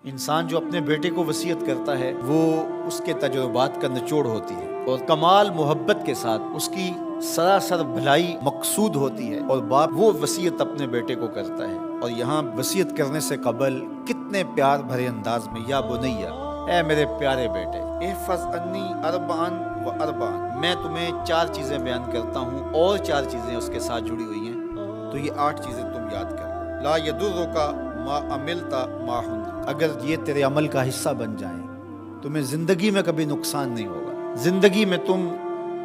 انسان جو اپنے بیٹے کو وصیت کرتا ہے وہ اس کے تجربات کا نچوڑ ہوتی ہے اور کمال محبت کے ساتھ اس کی سراسر بھلائی مقصود ہوتی ہے، اور باپ وہ وصیت اپنے بیٹے کو کرتا ہے۔ اور یہاں وصیت کرنے سے قبل کتنے پیار بھرے انداز میں یا بنیا، اے میرے پیارے بیٹے، احفظ انی اربعن و اربعن، میں تمہیں 4 چیزیں بیان کرتا ہوں اور 4 چیزیں اس کے ساتھ جڑی ہوئی ہیں، تو یہ 8 چیزیں تم یاد کر لو۔ لا یضرک ما عملت معہن، اگر یہ تیرے عمل کا حصہ بن جائیں تمہیں زندگی میں کبھی نقصان نہیں ہوگا، زندگی میں تم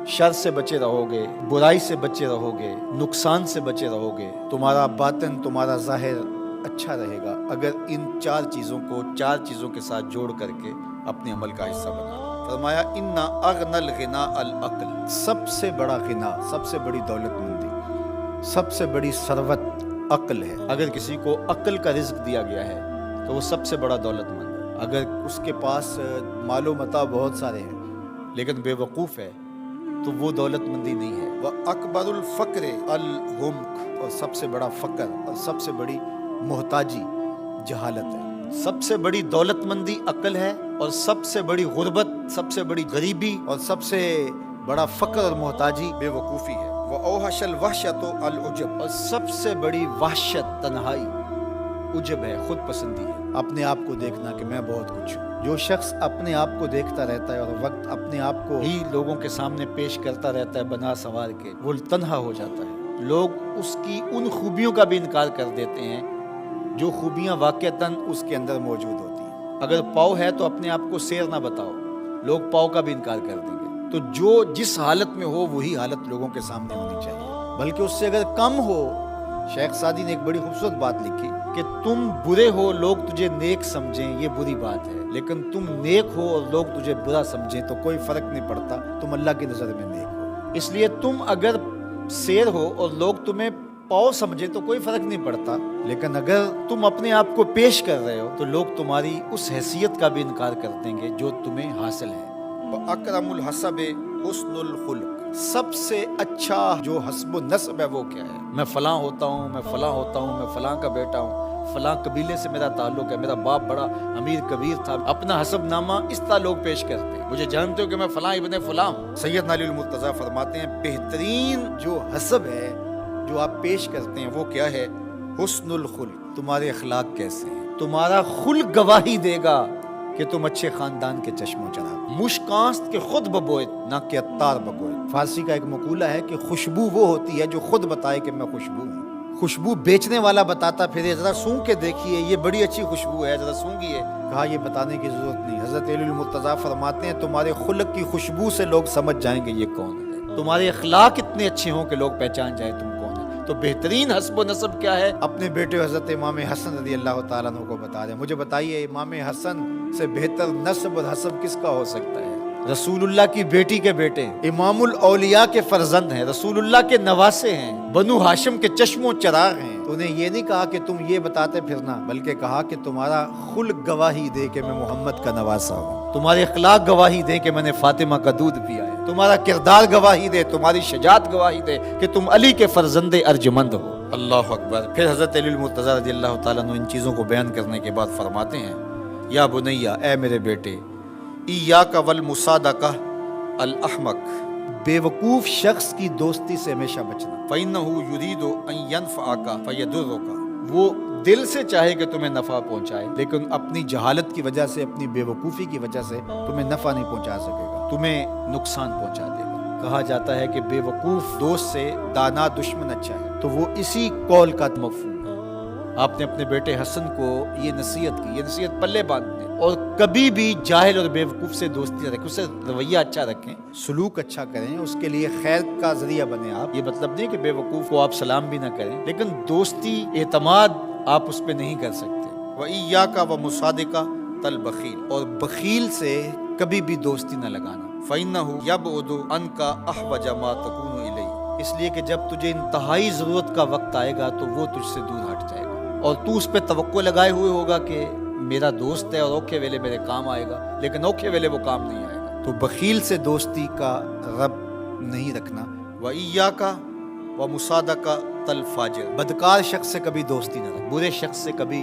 شر سے بچے رہو گے، برائی سے بچے رہو گے، نقصان سے بچے رہو گے، تمہارا باطن تمہارا ظاہر اچھا رہے گا اگر ان 4 چیزوں کو 4 چیزوں کے ساتھ جوڑ کر کے اپنے عمل کا حصہ بنا۔ فرمایا ان اغنى الغناء العقل، سب سے بڑا غنا، سب سے بڑی دولت مندی، سب سے بڑی ثروت عقل ہے۔ اگر کسی کو عقل کا رزق دیا گیا ہے تو وہ سب سے بڑا دولت مند ہے۔ اگر اس کے پاس مال و متاع بہت سارے ہیں لیکن بے وقوف ہے تو وہ دولت مندی نہیں ہے۔ وَأَكْبَرُ الْفَقْرِ الْغُمْقُ، اور سب سے بڑا فقر اور سب سے بڑی محتاجی جہالت ہے۔ سب سے بڑی دولت مندی عقل ہے، اور سب سے بڑی غربت، سب سے بڑی غریبی اور سب سے بڑا فقر اور محتاجی بے وقوفی ہے۔ وَأَوْحَشَ الْوَحْشَةُ الْعُجْبُ، اور سب سے بڑی وحشت تنہائی عجب ہے، خود پسندی ہے، اپنے آپ کو دیکھنا کہ میں بہت کچھ ہوں۔ جو شخص اپنے آپ کو دیکھتا رہتا ہے اور وقت اپنے آپ کو ہی لوگوں کے سامنے پیش کرتا رہتا ہے بنا سوار کے، وہ تنہا ہو جاتا ہے۔ لوگ اس کی ان خوبیوں کا بھی انکار کر دیتے ہیں جو خوبیاں واقعتاً اس کے اندر موجود ہوتی ہیں۔ اگر پاؤ ہے تو اپنے آپ کو سیر نہ بتاؤ، لوگ پاؤ کا بھی انکار کر دیں گے۔ تو جو جس حالت میں ہو وہی حالت لوگوں کے سامنے ہونی چاہیے، بلکہ اس سے اگر کم ہو۔ شیخ سعدی نے ایک بڑی خوبصورت بات لکھی کہ تم برے ہو لوگ تجھے نیک سمجھیں یہ بری بات ہے، لیکن تم نیک ہو اور لوگ تجھے برا سمجھیں تو کوئی فرق نہیں پڑتا، تم اللہ کی نظر میں نیک ہو۔ اس لیے تم اگر سیر ہو اور لوگ تمہیں پاؤ سمجھیں تو کوئی فرق نہیں پڑتا، لیکن اگر تم اپنے آپ کو پیش کر رہے ہو تو لوگ تمہاری اس حیثیت کا بھی انکار کر دیں گے جو تمہیں حاصل ہے۔ وَأَكْرَمُ الْحَسَبِ حُسْنُ الْخُلُقِ، سب سے اچھا جو حسب و نسب ہے وہ کیا ہے؟ میں فلاں ہوتا ہوں، میں فلاں ہوتا ہوں، میں فلاں کا بیٹا ہوں، فلاں قبیلے سے میرا تعلق ہے، میرا باپ بڑا امیر کبیر تھا، اپنا حسب نامہ اس طرح لوگ پیش کرتے ہیں، مجھے جانتے ہو کہ میں فلاں ابن فلاں ہوں۔ سیدنا علی المرتضیٰ فرماتے ہیں بہترین جو حسب ہے جو آپ پیش کرتے ہیں وہ کیا ہے؟ حسن الخلق، تمہارے اخلاق کیسے ہیں، تمہارا خلق گواہی دے گا کہ تم اچھے خاندان کے چشم و چراغ۔ مشکانست کے خود ببوئے نہ کہ عطار بگوئے۔ فارسی کا ایک مقولہ ہے کہ خوشبو وہ ہوتی ہے جو خود بتائے کہ میں خوشبو ہوں۔ خوشبو بیچنے والا بتاتا پھر ذرا سونگھ کے دیکھیے یہ بڑی اچھی خوشبو ہے، ذرا سونگھیے، کہا یہ بتانے کی ضرورت نہیں۔ حضرت علی المرتضیٰ فرماتے ہیں تمہارے خلق کی خوشبو سے لوگ سمجھ جائیں گے یہ کون ہے، تمہارے اخلاق اتنے اچھے ہوں کہ لوگ پہچان جائیں تم کون ہے۔ تو بہترین حسب و نسب کیا ہے؟ اپنے بیٹے حضرت امام حسن رضی اللہ تعالیٰ عنہ کو بتا دیں، مجھے بتائیے امام حسن سے بہتر نسب اور حسب کس کا ہو سکتا ہے؟ رسول اللہ کی بیٹی کے بیٹے، امام الاولیاء کے فرزند ہیں، رسول اللہ کے نواسے ہیں، بنو ہاشم کے چشم و چراغ ہیں۔ تو انہیں یہ نہیں کہا کہ تم یہ بتاتے پھرنا، بلکہ کہا کہ تمہارا خلق گواہی دے کہ میں محمد کا نواسا ہوں، تمہارے اخلاق گواہی دے کہ میں نے فاطمہ کا دودھ پیا ہے، تمہارا کردار گواہی دے، تمہاری شجاعت گواہی دے کہ تم علی کے فرزند ارجمند ہو۔ اللہ اکبر۔ پھر حضرت علی المرتضیٰ رضی اللہ تعالیٰ عنہ ان چیزوں کو بیان کرنے کے بعد فرماتے ہیں یا بنیا، اے میرے بیٹے، ایاک والمصادقہ الاحمق، بے وقوف شخص کی دوستی سے ہمیشہ بچنا۔ فإنہ یرید ان ینفعک فیضرک، وہ دل سے چاہے کہ تمہیں نفع پہنچائے لیکن اپنی جہالت کی وجہ سے، اپنی بے وقوفی کی وجہ سے تمہیں نفع نہیں پہنچا سکے گا، تمہیں نقصان پہنچا دے گا۔ کہا جاتا ہے کہ بے وقوف دوست سے دانا دشمن اچھا ہے، تو وہ اسی قول کا مفہوم ہے۔ آپ نے اپنے بیٹے حسن کو یہ نصیحت کی، یہ نصیحت پلے باندھ دیں، اور کبھی بھی جاہل اور بے وقوف سے دوستی رکھیں، اسے رویہ اچھا رکھیں، سلوک اچھا کریں، اس کے لیے خیر کا ذریعہ بنیں آپ۔ یہ مطلب نہیں کہ بے وقوف کو آپ سلام بھی نہ کریں، لیکن دوستی اعتماد آپ اس پہ نہیں کر سکتے۔ وَإِيَّاكَ وَمُصَادِقَةَ الْبَخِيلِ، اور بخیل سے کبھی بھی دوستی نہ لگانا۔ فَإِنَّهُ يَبْعُدُ عَنْكَ أَحْوَجَ مَا تَكُونُ إِلَيْهِ، اس لیے کہ جب تجھے انتہائی ضرورت کا وقت آئے گا تو وہ تجھ سے دور ہٹ جائے گا، اور تو اس پہ توقع لگائے ہوئے ہوگا کہ میرا دوست ہے اور اوکھے ویلے میرے کام آئے گا، لیکن اوکھے ویلے وہ کام نہیں آئے گا۔ تو بخیل سے دوستی کا رب نہیں رکھنا۔ وَإِيَّاكَ وَمُصَادَقَةَ الْفَاجِرِ، بدکار شخص سے کبھی دوستی نہ رکھ، برے شخص سے کبھی